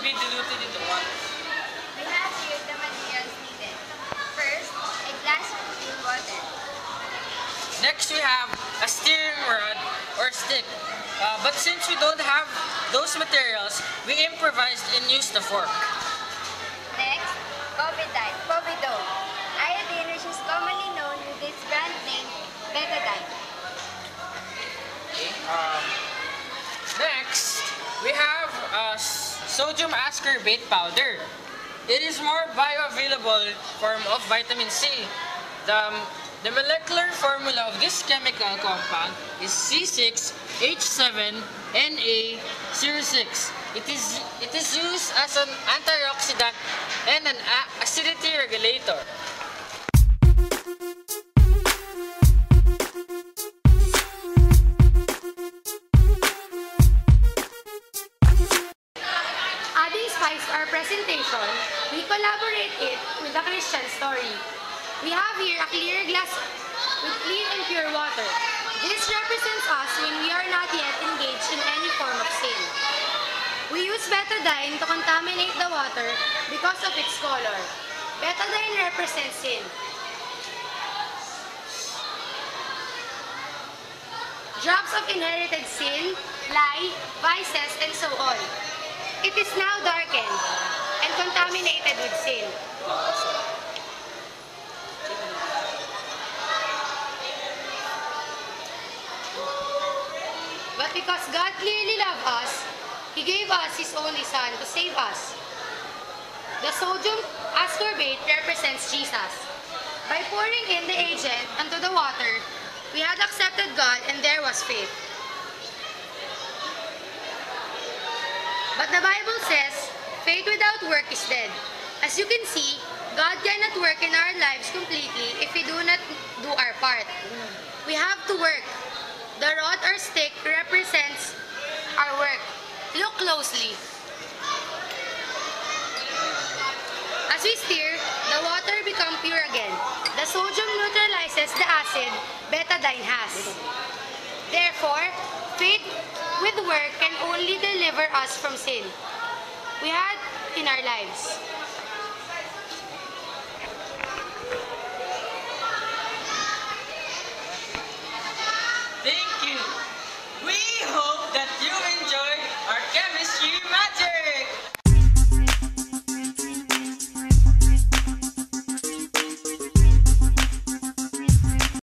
be diluted into water. We have here the materials needed. First, a glass of pure water. Next, we have a steering rod or stick. But since we don't have those materials, we improvised and used a fork. Next, povidone. Iodine, which is commonly known with its brand name, betadine. Next, we have sodium ascorbate powder. It is more bioavailable form of vitamin C. The molecular formula of this chemical compound is C6H7Na06. It is used as an antioxidant and an acidity regulator. Adding spice to our presentation, we collaborate it with a Christian story. We have here a clear glass with clean and pure water. This represents us when we are not yet engaged in any form of sin. We use betadine to contaminate the water because of its color. Betadine represents sin. Drops of inherited sin, lie, vices, and so on. It is now darkened and contaminated with sin. But because God clearly loved us, He gave us His only Son to save us. The sodium ascorbate represents Jesus. By pouring in the agent into the water, we had accepted God and there was faith. But the Bible says, faith without work is dead. As you can see, God cannot work in our lives completely if we do not do our part. We have to work. The rod or stick represents our work. Look closely. As we stir, the water becomes pure again. The sodium neutralizes the acid betadine has. Therefore, faith with work can only deliver us from sin we had in our lives.